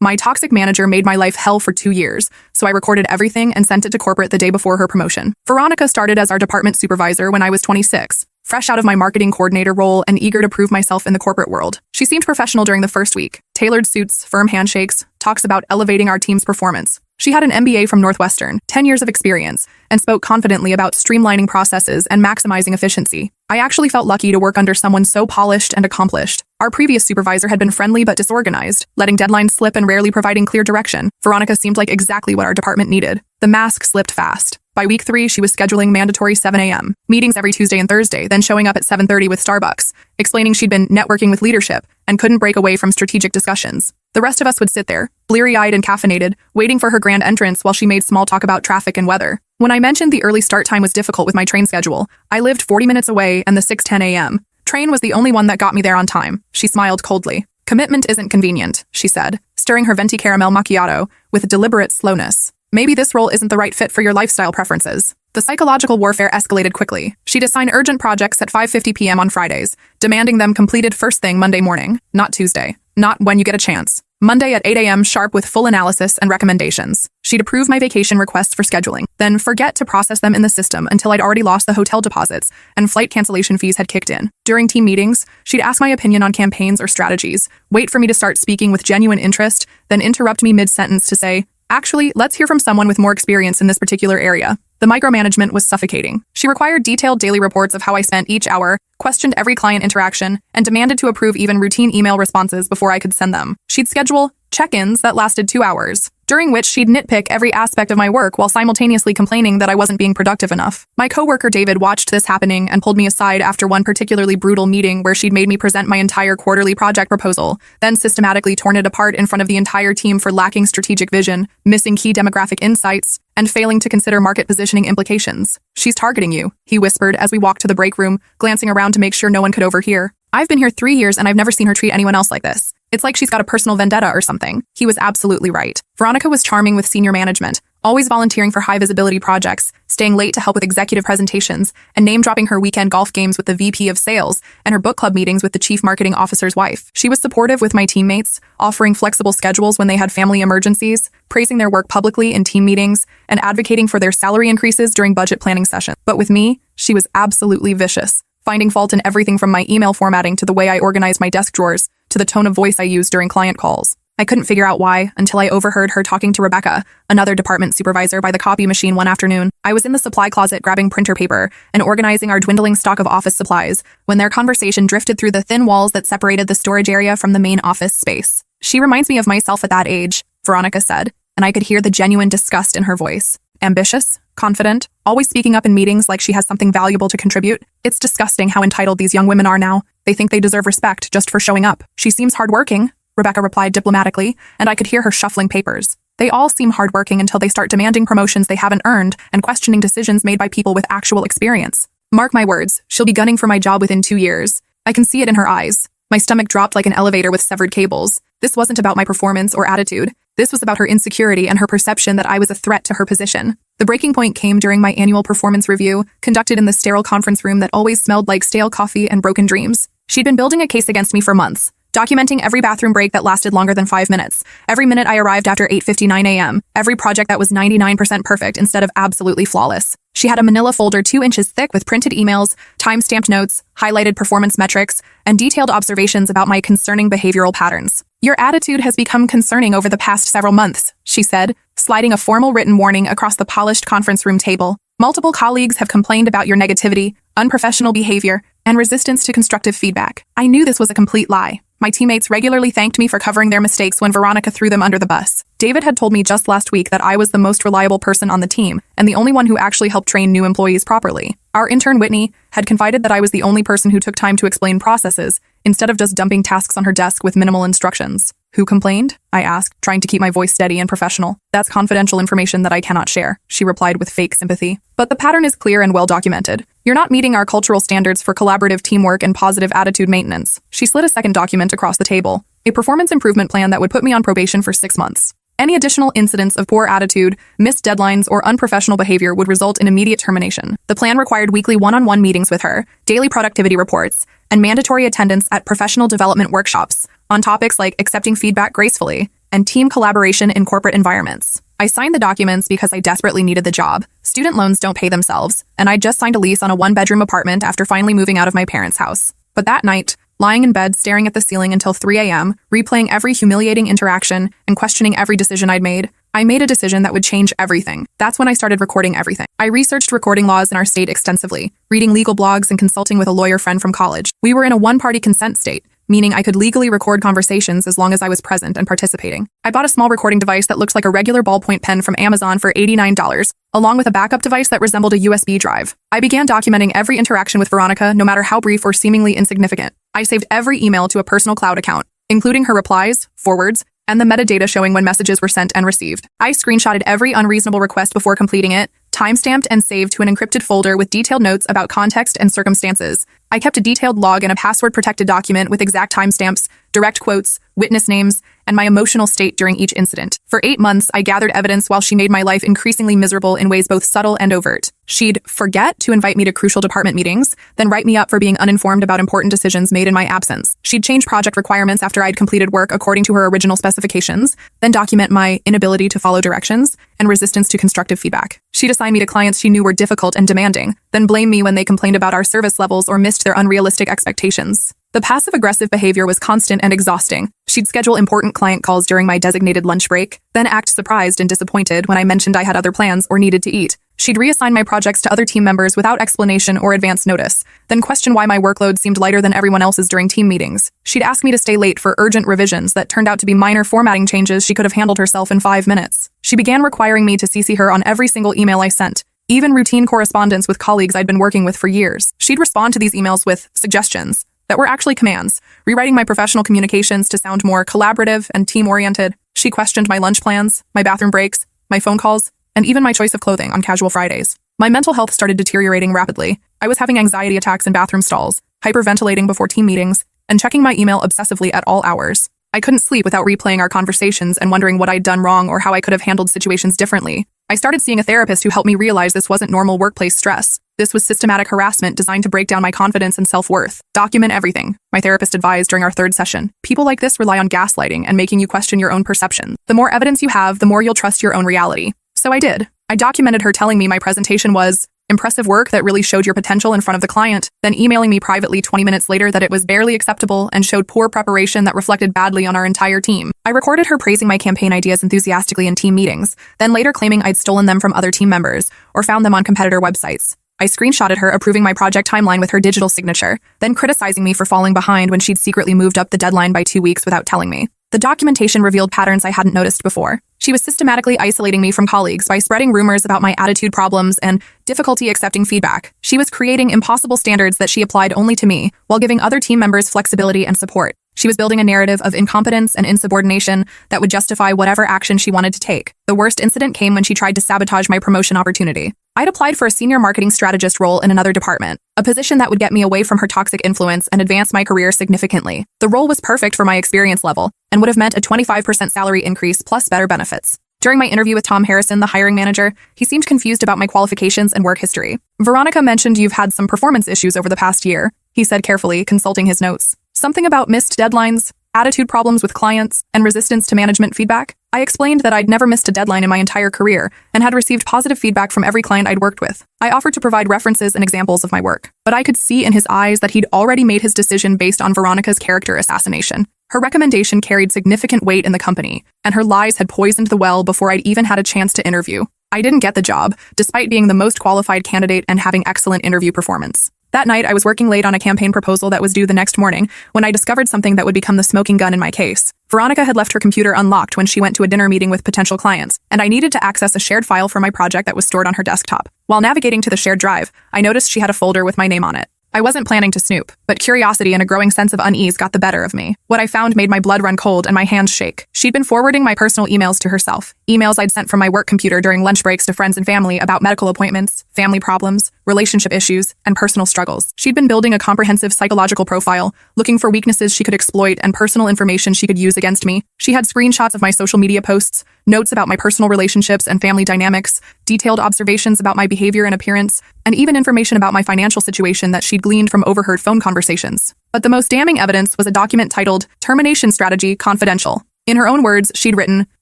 My toxic manager made my life hell for 2 years, so I recorded everything and sent it to corporate the day before her promotion. Veronica started as our department supervisor when I was 26, fresh out of my marketing coordinator role and eager to prove myself in the corporate world. She seemed professional during the first week. Tailored suits, firm handshakes, talks about elevating our team's performance. She had an MBA from Northwestern, 10 years of experience, and spoke confidently about streamlining processes and maximizing efficiency. I actually felt lucky to work under someone so polished and accomplished. Our previous supervisor had been friendly but disorganized, letting deadlines slip and rarely providing clear direction. Veronica seemed like exactly what our department needed. The mask slipped fast. By week 3, she was scheduling mandatory 7 a.m. meetings every Tuesday and Thursday, then showing up at 7:30 with Starbucks, explaining she'd been networking with leadership and couldn't break away from strategic discussions. The rest of us would sit there, bleary-eyed and caffeinated, waiting for her grand entrance while she made small talk about traffic and weather. When I mentioned the early start time was difficult with my train schedule, I lived 40 minutes away and the 6:10 a.m. train was the only one that got me there on time. She smiled coldly. Commitment isn't convenient, she said, stirring her venti caramel macchiato with deliberate slowness. Maybe this role isn't the right fit for your lifestyle preferences. The psychological warfare escalated quickly. She'd assign urgent projects at 5:50 p.m. on Fridays, demanding them completed first thing Monday morning, not Tuesday. Not when you get a chance. Monday at 8 a.m. sharp with full analysis and recommendations. She'd approve my vacation requests for scheduling, then forget to process them in the system until I'd already lost the hotel deposits and flight cancellation fees had kicked in. During team meetings, she'd ask my opinion on campaigns or strategies, wait for me to start speaking with genuine interest, then interrupt me mid-sentence to say, "Actually, let's hear from someone with more experience in this particular area." The micromanagement was suffocating. She required detailed daily reports of how I spent each hour, questioned every client interaction, and demanded to approve even routine email responses before I could send them. She'd schedule check-ins that lasted 2 hours, during which she'd nitpick every aspect of my work while simultaneously complaining that I wasn't being productive enough. My coworker David watched this happening and pulled me aside after one particularly brutal meeting where she'd made me present my entire quarterly project proposal, then systematically torn it apart in front of the entire team for lacking strategic vision, missing key demographic insights, and failing to consider market positioning implications. "She's targeting you," he whispered as we walked to the break room, glancing around to make sure no one could overhear. "I've been here 3 years and I've never seen her treat anyone else like this. It's like she's got a personal vendetta or something." He was absolutely right. Veronica was charming with senior management, always volunteering for high-visibility projects, staying late to help with executive presentations, and name-dropping her weekend golf games with the VP of sales and her book club meetings with the chief marketing officer's wife. She was supportive with my teammates, offering flexible schedules when they had family emergencies, praising their work publicly in team meetings, and advocating for their salary increases during budget planning sessions. But with me, she was absolutely vicious, finding fault in everything from my email formatting to the way I organized my desk drawers to the tone of voice I used during client calls. I couldn't figure out why until I overheard her talking to Rebecca, another department supervisor, by the copy machine one afternoon. I was in the supply closet grabbing printer paper and organizing our dwindling stock of office supplies when their conversation drifted through the thin walls that separated the storage area from the main office space. "She reminds me of myself at that age," Veronica said, and I could hear the genuine disgust in her voice. "Ambitious, confident, always speaking up in meetings like she has something valuable to contribute. It's disgusting how entitled these young women are now. They think they deserve respect just for showing up." "She seems hardworking," Rebecca replied diplomatically, and I could hear her shuffling papers. "They all seem hardworking until they start demanding promotions they haven't earned and questioning decisions made by people with actual experience. Mark my words, she'll be gunning for my job within 2 years. I can see it in her eyes." My stomach dropped like an elevator with severed cables. This wasn't about my performance or attitude. This was about her insecurity and her perception that I was a threat to her position. The breaking point came during my annual performance review, conducted in the sterile conference room that always smelled like stale coffee and broken dreams. She'd been building a case against me for months, documenting every bathroom break that lasted longer than 5 minutes, every minute I arrived after 8:59 a.m., every project that was 99% perfect instead of absolutely flawless. She had a manila folder 2 inches thick with printed emails, time-stamped notes, highlighted performance metrics, and detailed observations about my concerning behavioral patterns. "Your attitude has become concerning over the past several months," she said, sliding a formal written warning across the polished conference room table. "Multiple colleagues have complained about your negativity, unprofessional behavior, and resistance to constructive feedback." I knew this was a complete lie. My teammates regularly thanked me for covering their mistakes when Veronica threw them under the bus. David had told me just last week that I was the most reliable person on the team and the only one who actually helped train new employees properly. Our intern Whitney had confided that I was the only person who took time to explain processes instead of just dumping tasks on her desk with minimal instructions. "Who complained?" I asked, trying to keep my voice steady and professional. "That's confidential information that I cannot share," she replied with fake sympathy. "But the pattern is clear and well documented. You're not meeting our cultural standards for collaborative teamwork and positive attitude maintenance." She slid a second document across the table, a performance improvement plan that would put me on probation for 6 months. Any additional incidents of poor attitude, missed deadlines, or unprofessional behavior would result in immediate termination. The plan required weekly one-on-one meetings with her, daily productivity reports, and mandatory attendance at professional development workshops on topics like accepting feedback gracefully, and team collaboration in corporate environments. I signed the documents because I desperately needed the job. Student loans don't pay themselves, and I just signed a lease on a one-bedroom apartment after finally moving out of my parents' house. But that night, lying in bed staring at the ceiling until 3 a.m., replaying every humiliating interaction and questioning every decision I'd made, I made a decision that would change everything. That's when I started recording everything. I researched recording laws in our state extensively, reading legal blogs and consulting with a lawyer friend from college. We were in a one-party consent state, meaning I could legally record conversations as long as I was present and participating. I bought a small recording device that looks like a regular ballpoint pen from Amazon for $89, along with a backup device that resembled a USB drive. I began documenting every interaction with Veronica, no matter how brief or seemingly insignificant. I saved every email to a personal cloud account, including her replies, forwards, and the metadata showing when messages were sent and received. I screenshotted every unreasonable request before completing it, timestamped and saved to an encrypted folder with detailed notes about context and circumstances. I kept a detailed log in a password-protected document with exact timestamps, direct quotes, witness names, and my emotional state during each incident. For 8 months, I gathered evidence while she made my life increasingly miserable in ways both subtle and overt. She'd forget to invite me to crucial department meetings, then write me up for being uninformed about important decisions made in my absence. She'd change project requirements after I'd completed work according to her original specifications, then document my inability to follow directions and resistance to constructive feedback. She'd assign me to clients she knew were difficult and demanding, then blame me when they complained about our service levels or missed their unrealistic expectations. The passive-aggressive behavior was constant and exhausting. She'd schedule important client calls during my designated lunch break, then act surprised and disappointed when I mentioned I had other plans or needed to eat. She'd reassign my projects to other team members without explanation or advance notice, then question why my workload seemed lighter than everyone else's during team meetings. She'd ask me to stay late for urgent revisions that turned out to be minor formatting changes she could have handled herself in 5 minutes. She began requiring me to CC her on every single email I sent, even routine correspondence with colleagues I'd been working with for years. She'd respond to these emails with suggestions that were actually commands, rewriting my professional communications to sound more collaborative and team-oriented. She questioned my lunch plans, my bathroom breaks, my phone calls, and even my choice of clothing on casual Fridays. My mental health started deteriorating rapidly. I was having anxiety attacks in bathroom stalls, hyperventilating before team meetings, and checking my email obsessively at all hours. I couldn't sleep without replaying our conversations and wondering what I'd done wrong or how I could have handled situations differently. I started seeing a therapist who helped me realize this wasn't normal workplace stress. This was systematic harassment designed to break down my confidence and self-worth. Document everything, my therapist advised during our 3rd session. People like this rely on gaslighting and making you question your own perception. The more evidence you have, the more you'll trust your own reality. So I did. I documented her telling me my presentation was impressive work that really showed your potential in front of the client, then emailing me privately 20 minutes later that it was barely acceptable and showed poor preparation that reflected badly on our entire team. I recorded her praising my campaign ideas enthusiastically in team meetings, then later claiming I'd stolen them from other team members or found them on competitor websites. I screenshotted her approving my project timeline with her digital signature, then criticizing me for falling behind when she'd secretly moved up the deadline by 2 weeks without telling me. The documentation revealed patterns I hadn't noticed before. She was systematically isolating me from colleagues by spreading rumors about my attitude problems and difficulty accepting feedback. She was creating impossible standards that she applied only to me, while giving other team members flexibility and support. She was building a narrative of incompetence and insubordination that would justify whatever action she wanted to take. The worst incident came when she tried to sabotage my promotion opportunity. I'd applied for a senior marketing strategist role in another department, a position that would get me away from her toxic influence and advance my career significantly. The role was perfect for my experience level and would have meant a 25% salary increase plus better benefits. During my interview with Tom Harrison, the hiring manager, he seemed confused about my qualifications and work history. Veronica mentioned you've had some performance issues over the past year, he said carefully, consulting his notes. Something about missed deadlines, attitude problems with clients, and resistance to management feedback? I explained that I'd never missed a deadline in my entire career and had received positive feedback from every client I'd worked with. I offered to provide references and examples of my work, but I could see in his eyes that he'd already made his decision based on Veronica's character assassination. Her recommendation carried significant weight in the company, and her lies had poisoned the well before I'd even had a chance to interview. I didn't get the job, despite being the most qualified candidate and having excellent interview performance. That night, I was working late on a campaign proposal that was due the next morning when I discovered something that would become the smoking gun in my case. Veronica had left her computer unlocked when she went to a dinner meeting with potential clients, and I needed to access a shared file for my project that was stored on her desktop. While navigating to the shared drive, I noticed she had a folder with my name on it. I wasn't planning to snoop, but curiosity and a growing sense of unease got the better of me. What I found made my blood run cold and my hands shake. She'd been forwarding my personal emails to herself, emails I'd sent from my work computer during lunch breaks to friends and family about medical appointments, family problems, relationship issues, and personal struggles. She'd been building a comprehensive psychological profile, looking for weaknesses she could exploit and personal information she could use against me. She had screenshots of my social media posts, notes about my personal relationships and family dynamics, detailed observations about my behavior and appearance, and even information about my financial situation that she'd gleaned from overheard phone conversations. But the most damning evidence was a document titled Termination Strategy Confidential. In her own words, she'd written,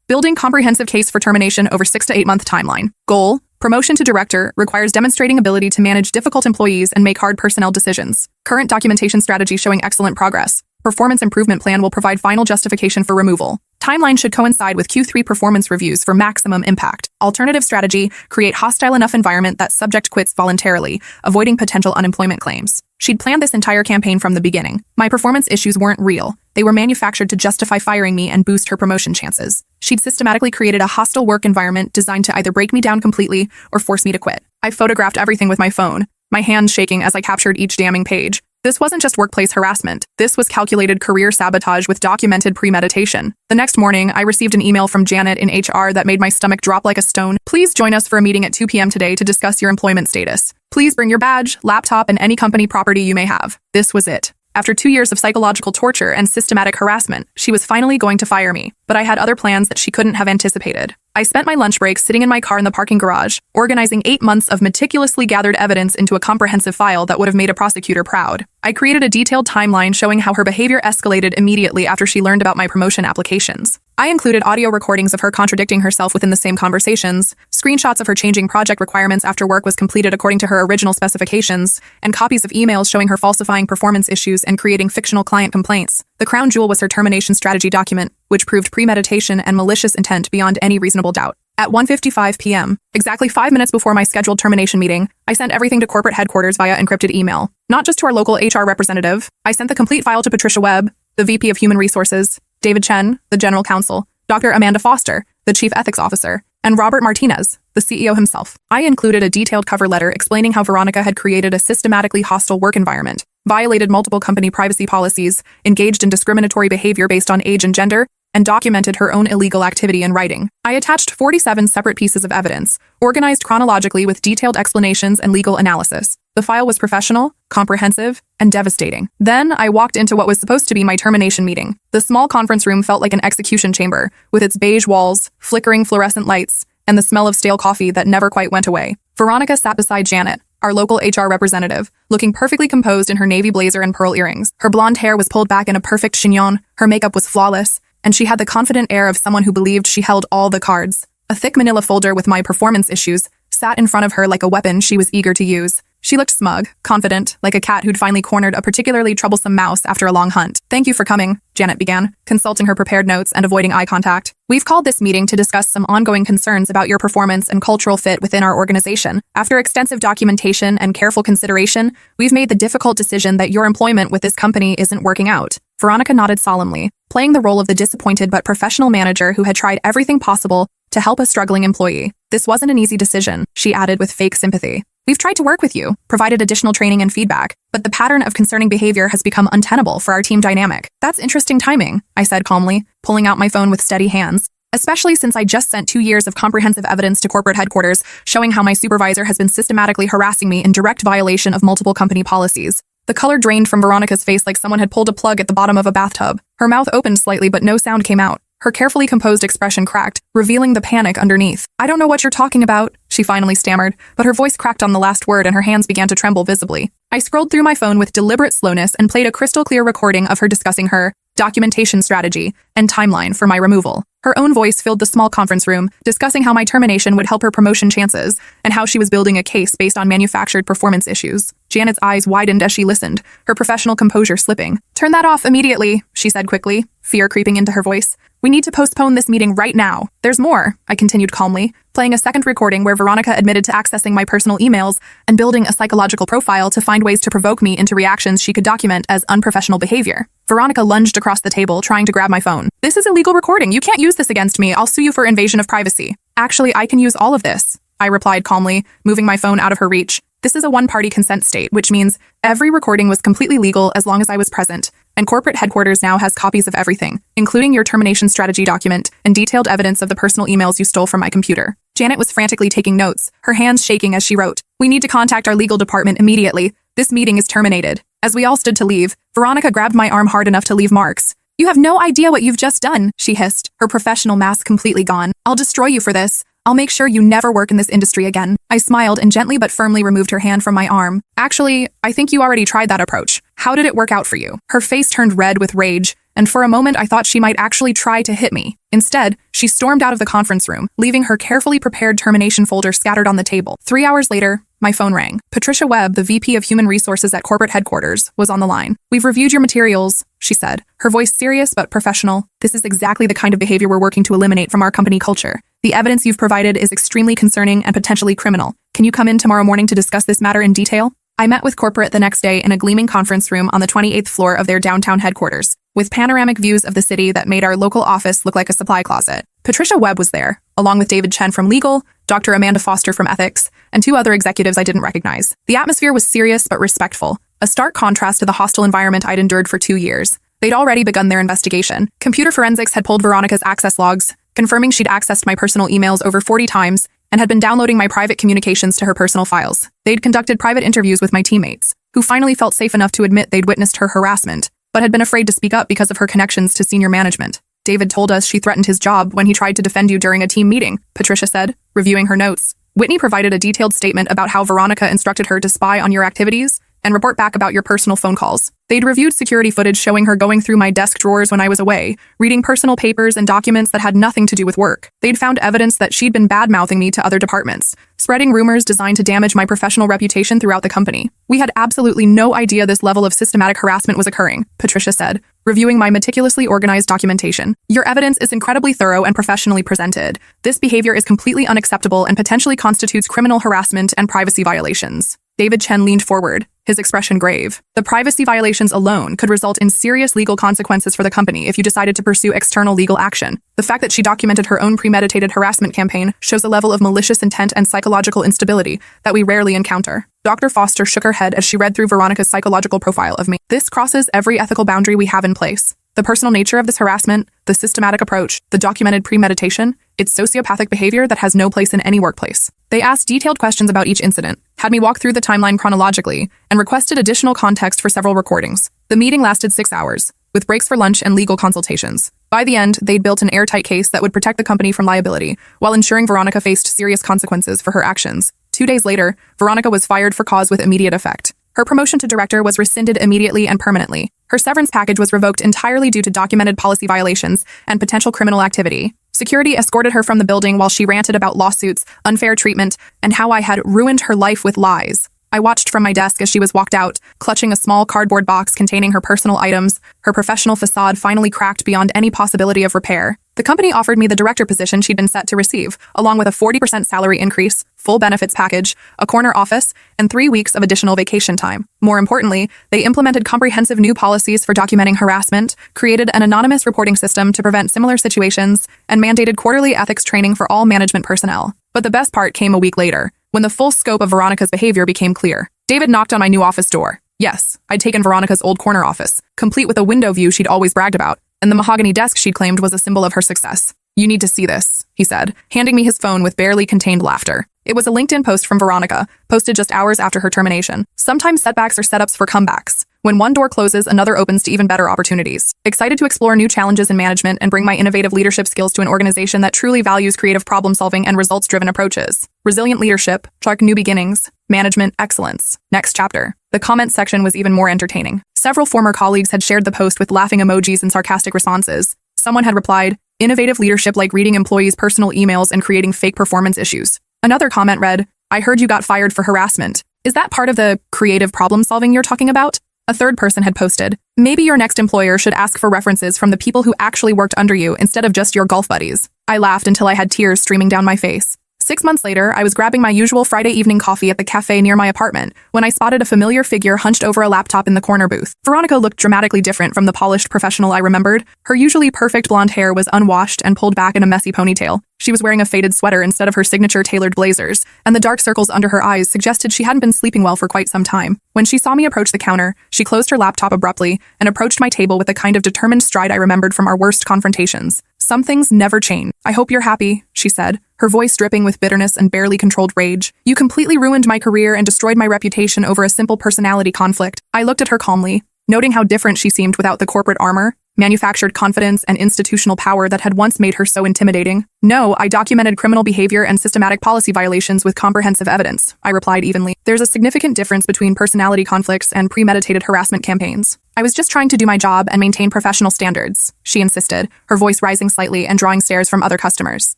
building comprehensive case for termination over 6 to 8 month timeline. Goal, promotion to director, requires demonstrating ability to manage difficult employees and make hard personnel decisions. Current documentation strategy showing excellent progress. Performance improvement plan will provide final justification for removal. Timeline should coincide with Q3 performance reviews for maximum impact. Alternative strategy, create hostile enough environment that subject quits voluntarily, avoiding potential unemployment claims. She'd planned this entire campaign from the beginning. My performance issues weren't real. They were manufactured to justify firing me and boost her promotion chances. She'd systematically created a hostile work environment designed to either break me down completely or force me to quit. I photographed everything with my phone, my hands shaking as I captured each damning page. This wasn't just workplace harassment. This was calculated career sabotage with documented premeditation. The next morning, I received an email from Janet in HR that made my stomach drop like a stone. Please join us for a meeting at 2 p.m. today to discuss your employment status. Please bring your badge, laptop, and any company property you may have. This was it. After 2 years of psychological torture and systematic harassment, she was finally going to fire me. But I had other plans that she couldn't have anticipated. I spent my lunch break sitting in my car in the parking garage, organizing 8 months of meticulously gathered evidence into a comprehensive file that would have made a prosecutor proud. I created a detailed timeline showing how her behavior escalated immediately after she learned about my promotion applications. I included audio recordings of her contradicting herself within the same conversations, screenshots of her changing project requirements after work was completed according to her original specifications, and copies of emails showing her falsifying performance issues and creating fictional client complaints. The crown jewel was her termination strategy document, which proved premeditation and malicious intent beyond any reasonable doubt. At 1:55 p.m., exactly 5 minutes before my scheduled termination meeting, I sent everything to corporate headquarters via encrypted email. Not just to our local HR representative, I sent the complete file to Patricia Webb, the VP of Human Resources, David Chen, the General Counsel, Dr. Amanda Foster, the Chief Ethics Officer, and Robert Martinez, the CEO himself. I included a detailed cover letter explaining how Veronica had created a systematically hostile work environment, violated multiple company privacy policies, engaged in discriminatory behavior based on age and gender, and documented her own illegal activity in writing. I attached 47 separate pieces of evidence, organized chronologically with detailed explanations and legal analysis. The file was professional, comprehensive, and devastating. Then I walked into what was supposed to be my termination meeting. The small conference room felt like an execution chamber, with its beige walls, flickering fluorescent lights, and the smell of stale coffee that never quite went away. Veronica sat beside Janet, our local HR representative, looking perfectly composed in her navy blazer and pearl earrings. Her blonde hair was pulled back in a perfect chignon, her makeup was flawless, and she had the confident air of someone who believed she held all the cards. A thick manila folder with my performance issues sat in front of her like a weapon she was eager to use. She looked smug, confident, like a cat who'd finally cornered a particularly troublesome mouse after a long hunt. "Thank you for coming," Janet began, consulting her prepared notes and avoiding eye contact. "We've called this meeting to discuss some ongoing concerns about your performance and cultural fit within our organization. After extensive documentation and careful consideration, we've made the difficult decision that your employment with this company isn't working out." Veronica nodded solemnly, playing the role of the disappointed but professional manager who had tried everything possible to help a struggling employee. "This wasn't an easy decision," she added with fake sympathy. "We've tried to work with you, provided additional training and feedback, but the pattern of concerning behavior has become untenable for our team dynamic." "That's interesting timing," I said calmly, pulling out my phone with steady hands. "Especially since I just sent 2 years of comprehensive evidence to corporate headquarters showing how my supervisor has been systematically harassing me in direct violation of multiple company policies." The color drained from Veronica's face like someone had pulled a plug at the bottom of a bathtub. Her mouth opened slightly but no sound came out. Her carefully composed expression cracked, revealing the panic underneath. "I don't know what you're talking about," she finally stammered, but her voice cracked on the last word and her hands began to tremble visibly. I scrolled through my phone with deliberate slowness and played a crystal clear recording of her discussing her documentation strategy and timeline for my removal. Her own voice filled the small conference room, discussing how my termination would help her promotion chances and how she was building a case based on manufactured performance issues. Janet's eyes widened as she listened, her professional composure slipping. "Turn that off immediately," she said quickly, fear creeping into her voice. "We need to postpone this meeting right now." "There's more," I continued calmly, playing a second recording where Veronica admitted to accessing my personal emails and building a psychological profile to find ways to provoke me into reactions she could document as unprofessional behavior. Veronica lunged across the table, trying to grab my phone. "This is a legal recording. You can't use this against me. I'll sue you for invasion of privacy." "Actually, I can use all of this," I replied calmly, moving my phone out of her reach. "This is a one-party consent state, which means every recording was completely legal as long as I was present, and corporate headquarters now has copies of everything, including your termination strategy document and detailed evidence of the personal emails you stole from my computer." Janet was frantically taking notes, her hands shaking as she wrote, "We need to contact our legal department immediately. This meeting is terminated." As we all stood to leave, Veronica grabbed my arm hard enough to leave marks. "You have no idea what you've just done," she hissed, her professional mask completely gone. "I'll destroy you for this. I'll make sure you never work in this industry again." I smiled and gently but firmly removed her hand from my arm. "Actually, I think you already tried that approach. How did it work out for you?" Her face turned red with rage, and for a moment I thought she might actually try to hit me. Instead, she stormed out of the conference room, leaving her carefully prepared termination folder scattered on the table. 3 hours later, my phone rang. Patricia Webb, the VP of Human Resources at corporate headquarters, was on the line. "We've reviewed your materials," she said, her voice serious but professional. "This is exactly the kind of behavior we're working to eliminate from our company culture. The evidence you've provided is extremely concerning and potentially criminal. Can you come in tomorrow morning to discuss this matter in detail?" I met with corporate the next day in a gleaming conference room on the 28th floor of their downtown headquarters, with panoramic views of the city that made our local office look like a supply closet. Patricia Webb was there, along with David Chen from legal, Dr. Amanda Foster from ethics, and 2 other executives I didn't recognize. The atmosphere was serious but respectful, a stark contrast to the hostile environment I'd endured for 2 years. They'd already begun their investigation. Computer forensics had pulled Veronica's access logs, confirming she'd accessed my personal emails over 40 times and had been downloading my private communications to her personal files. They'd conducted private interviews with my teammates, who finally felt safe enough to admit they'd witnessed her harassment, but had been afraid to speak up because of her connections to senior management. "David told us she threatened his job when he tried to defend you during a team meeting," Patricia said, reviewing her notes. "Whitney provided a detailed statement about how Veronica instructed her to spy on your activities and report back about your personal phone calls. They'd reviewed security footage showing her going through my desk drawers when I was away, reading personal papers and documents that had nothing to do with work. They'd found evidence that she'd been bad-mouthing me to other departments, spreading rumors designed to damage my professional reputation throughout the company. We had absolutely no idea this level of systematic harassment was occurring," Patricia said, reviewing my meticulously organized documentation. "Your evidence is incredibly thorough and professionally presented. This behavior is completely unacceptable and potentially constitutes criminal harassment and privacy violations." David Chen leaned forward, his expression grave. "The privacy violations alone could result in serious legal consequences for the company if you decided to pursue external legal action. The fact that she documented her own premeditated harassment campaign shows a level of malicious intent and psychological instability that we rarely encounter." Dr. Foster shook her head as she read through Veronica's psychological profile of me. "This crosses every ethical boundary we have in place. The personal nature of this harassment, the systematic approach, the documented premeditation, it's sociopathic behavior that has no place in any workplace." They asked detailed questions about each incident, had me walk through the timeline chronologically, and requested additional context for several recordings. The meeting lasted 6 hours, with breaks for lunch and legal consultations. By the end, they'd built an airtight case that would protect the company from liability, while ensuring Veronica faced serious consequences for her actions. 2 days later, Veronica was fired for cause with immediate effect. Her promotion to director was rescinded immediately and permanently. Her severance package was revoked entirely due to documented policy violations and potential criminal activity. Security escorted her from the building while she ranted about lawsuits, unfair treatment, and how I had ruined her life with lies. I watched from my desk as she was walked out, clutching a small cardboard box containing her personal items, her professional facade finally cracked beyond any possibility of repair. The company offered me the director position she'd been set to receive, along with a 40% salary increase, full benefits package, a corner office, and 3 weeks of additional vacation time. More importantly, they implemented comprehensive new policies for documenting harassment, created an anonymous reporting system to prevent similar situations, and mandated quarterly ethics training for all management personnel. But the best part came a week later, when the full scope of Veronica's behavior became clear. David knocked on my new office door. Yes, I'd taken Veronica's old corner office, complete with a window view she'd always bragged about, and the mahogany desk she'd claimed was a symbol of her success. "You need to see this," he said, handing me his phone with barely contained laughter. It was a LinkedIn post from Veronica, posted just hours after her termination. "Sometimes setbacks are setups for comebacks. When one door closes, another opens to even better opportunities. Excited to explore new challenges in management and bring my innovative leadership skills to an organization that truly values creative problem-solving and results-driven approaches. Resilient leadership, sharp new beginnings, management excellence. Next chapter." The comment section was even more entertaining. Several former colleagues had shared the post with laughing emojis and sarcastic responses. Someone had replied, "Innovative leadership like reading employees' personal emails and creating fake performance issues." Another comment read, "I heard you got fired for harassment. Is that part of the creative problem-solving you're talking about?" A third person had posted, "Maybe your next employer should ask for references from the people who actually worked under you instead of just your golf buddies." I laughed until I had tears streaming down my face. 6 months later, I was grabbing my usual Friday evening coffee at the cafe near my apartment when I spotted a familiar figure hunched over a laptop in the corner booth. Veronica looked dramatically different from the polished professional I remembered. Her usually perfect blonde hair was unwashed and pulled back in a messy ponytail. She was wearing a faded sweater instead of her signature tailored blazers, and the dark circles under her eyes suggested she hadn't been sleeping well for quite some time. When she saw me approach the counter, she closed her laptop abruptly and approached my table with the kind of determined stride I remembered from our worst confrontations. "Some things never change. I hope you're happy," she said, her voice dripping with bitterness and barely controlled rage. "You completely ruined my career and destroyed my reputation over a simple personality conflict." I looked at her calmly, noting how different she seemed without the corporate armor. manufactured confidence and institutional power that had once made her so intimidating. No, I documented criminal behavior and systematic policy violations with comprehensive evidence, I replied evenly. There's a significant difference between personality conflicts and premeditated harassment campaigns. I was just trying to do my job and maintain professional standards, she insisted, her voice rising slightly and drawing stares from other customers.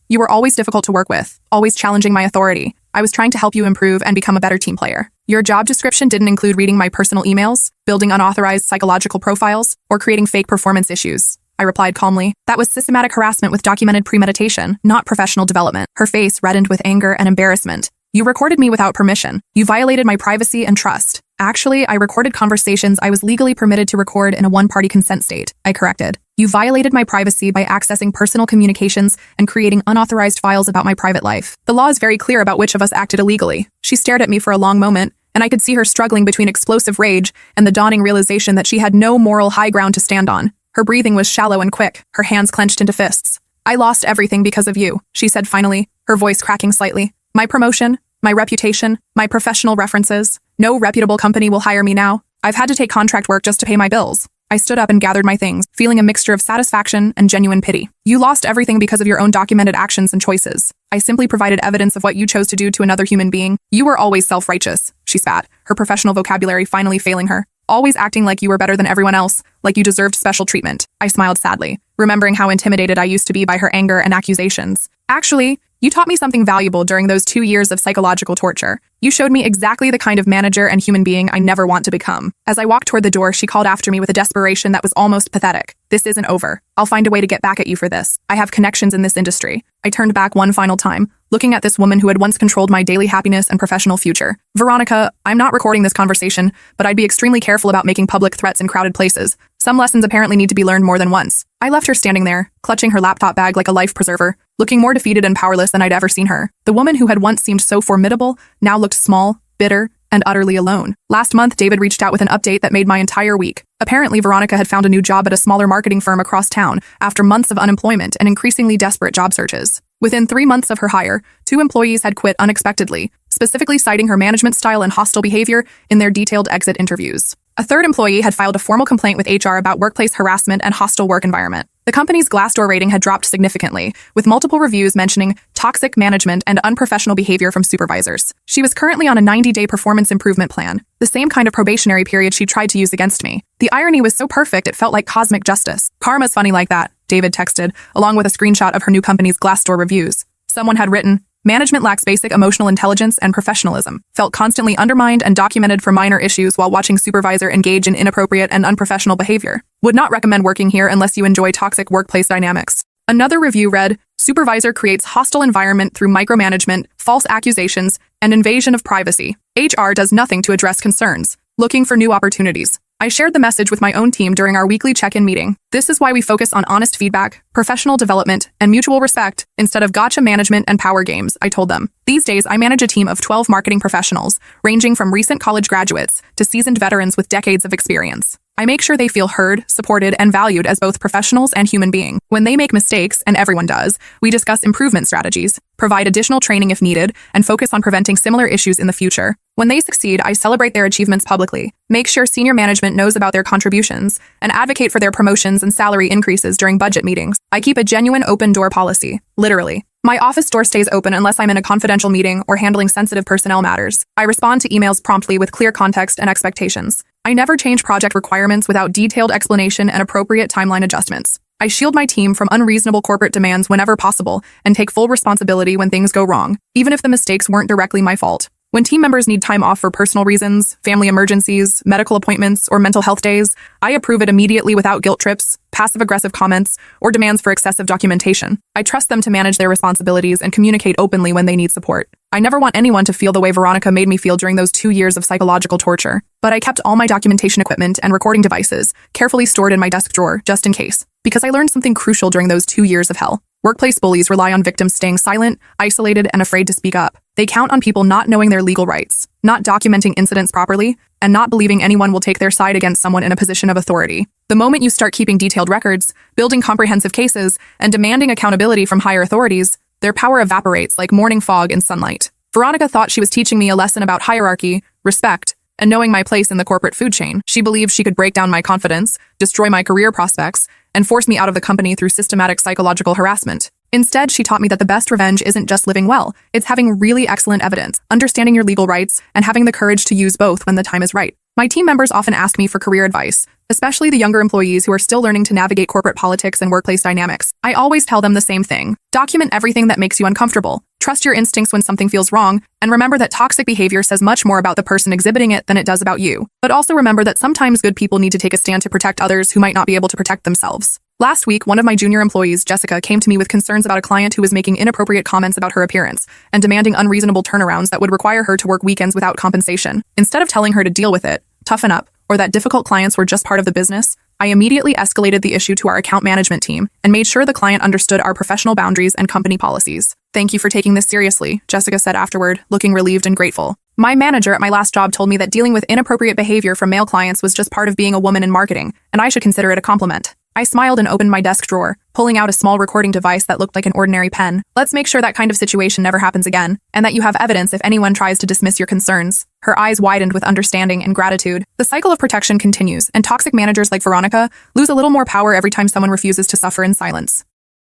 You were always difficult to work with, always challenging my authority. I was trying to help you improve and become a better team player. Your job description didn't include reading my personal emails, building unauthorized psychological profiles, or creating fake performance issues, I replied calmly. That was systematic harassment with documented premeditation, not professional development. Her face reddened with anger and embarrassment. You recorded me without permission. You violated my privacy and trust. Actually, I recorded conversations I was legally permitted to record in a one-party consent state, I corrected. You violated my privacy by accessing personal communications and creating unauthorized files about my private life. The law is very clear about which of us acted illegally. She stared at me for a long moment, and I could see her struggling between explosive rage and the dawning realization that she had no moral high ground to stand on. Her breathing was shallow and quick, her hands clenched into fists. I lost everything because of you, she said finally, her voice cracking slightly. My promotion, my reputation, my professional references. No reputable company will hire me now. I've had to take contract work just to pay my bills. I stood up and gathered my things, feeling a mixture of satisfaction and genuine pity. You lost everything because of your own documented actions and choices. I simply provided evidence of what you chose to do to another human being. You were always self-righteous, she spat, her professional vocabulary finally failing her. Always acting like you were better than everyone else, like you deserved special treatment. I smiled sadly, remembering how intimidated I used to be by her anger and accusations. Actually, you taught me something valuable during those 2 years of psychological torture. You showed me exactly the kind of manager and human being I never want to become. As I walked toward the door, she called after me with a desperation that was almost pathetic. This isn't over. I'll find a way to get back at you for this. I have connections in this industry. I turned back one final time, looking at this woman who had once controlled my daily happiness and professional future. Veronica, I'm not recording this conversation, but I'd be extremely careful about making public threats in crowded places. Some lessons apparently need to be learned more than once. I left her standing there, clutching her laptop bag like a life preserver, looking more defeated and powerless than I'd ever seen her. The woman who had once seemed so formidable now looked small, bitter, and utterly alone. Last month, David reached out with an update that made my entire week. Apparently, Veronica had found a new job at a smaller marketing firm across town after months of unemployment and increasingly desperate job searches. Within 3 months of her hire, 2 employees had quit unexpectedly, specifically citing her management style and hostile behavior in their detailed exit interviews. A third employee had filed a formal complaint with HR about workplace harassment and hostile work environment. The company's Glassdoor rating had dropped significantly, with multiple reviews mentioning toxic management and unprofessional behavior from supervisors. She was currently on a 90-day performance improvement plan, the same kind of probationary period she tried to use against me. The irony was so perfect it felt like cosmic justice. Karma's funny like that, David texted, along with a screenshot of her new company's Glassdoor reviews. Someone had written, management lacks basic emotional intelligence and professionalism, felt constantly undermined and documented for minor issues while watching supervisor engage in inappropriate and unprofessional behavior. Would not recommend working here unless you enjoy toxic workplace dynamics. Another review read, supervisor creates hostile environment through micromanagement, false accusations, and invasion of privacy. HR does nothing to address concerns. Looking for new opportunities. I shared the message with my own team during our weekly check-in meeting. This is why we focus on honest feedback, professional development, and mutual respect instead of gotcha management and power games, I told them. These days, I manage a team of 12 marketing professionals, ranging from recent college graduates to seasoned veterans with decades of experience. I make sure they feel heard, supported, and valued as both professionals and human beings. When they make mistakes, and everyone does, we discuss improvement strategies, provide additional training if needed, and focus on preventing similar issues in the future. When they succeed, I celebrate their achievements publicly, make sure senior management knows about their contributions, and advocate for their promotions and salary increases during budget meetings. I keep a genuine open door policy, literally. My office door stays open unless I'm in a confidential meeting or handling sensitive personnel matters. I respond to emails promptly with clear context and expectations. I never change project requirements without detailed explanation and appropriate timeline adjustments. I shield my team from unreasonable corporate demands whenever possible and take full responsibility when things go wrong, even if the mistakes weren't directly my fault. When team members need time off for personal reasons, family emergencies, medical appointments, or mental health days, I approve it immediately without guilt trips, passive-aggressive comments, or demands for excessive documentation. I trust them to manage their responsibilities and communicate openly when they need support. I never want anyone to feel the way Veronica made me feel during those 2 years of psychological torture, but I kept all my documentation equipment and recording devices carefully stored in my desk drawer just in case, because I learned something crucial during those 2 years of hell. Workplace bullies rely on victims staying silent, isolated, and afraid to speak up. They count on people not knowing their legal rights, not documenting incidents properly, and not believing anyone will take their side against someone in a position of authority. The moment you start keeping detailed records, building comprehensive cases, and demanding accountability from higher authorities, their power evaporates like morning fog in sunlight. Veronica thought she was teaching me a lesson about hierarchy, respect, and knowing my place in the corporate food chain, she believed she could break down my confidence, destroy my career prospects, and force me out of the company through systematic psychological harassment. Instead, she taught me that the best revenge isn't just living well, it's having really excellent evidence, understanding your legal rights, and having the courage to use both when the time is right. My team members often ask me for career advice, especially the younger employees who are still learning to navigate corporate politics and workplace dynamics. I always tell them the same thing. Document everything that makes you uncomfortable. Trust your instincts when something feels wrong, and remember that toxic behavior says much more about the person exhibiting it than it does about you. But also remember that sometimes good people need to take a stand to protect others who might not be able to protect themselves. Last week, one of my junior employees, Jessica, came to me with concerns about a client who was making inappropriate comments about her appearance and demanding unreasonable turnarounds that would require her to work weekends without compensation. Instead of telling her to deal with it, toughen up, or that difficult clients were just part of the business, I immediately escalated the issue to our account management team and made sure the client understood our professional boundaries and company policies. "Thank you for taking this seriously," Jessica said afterward, looking relieved and grateful. My manager at my last job told me that dealing with inappropriate behavior from male clients was just part of being a woman in marketing, and I should consider it a compliment. I smiled and opened my desk drawer, pulling out a small recording device that looked like an ordinary pen. "Let's make sure that kind of situation never happens again, and that you have evidence if anyone tries to dismiss your concerns." Her eyes widened with understanding and gratitude. The cycle of protection continues, and toxic managers like Veronica lose a little more power every time someone refuses to suffer in silence.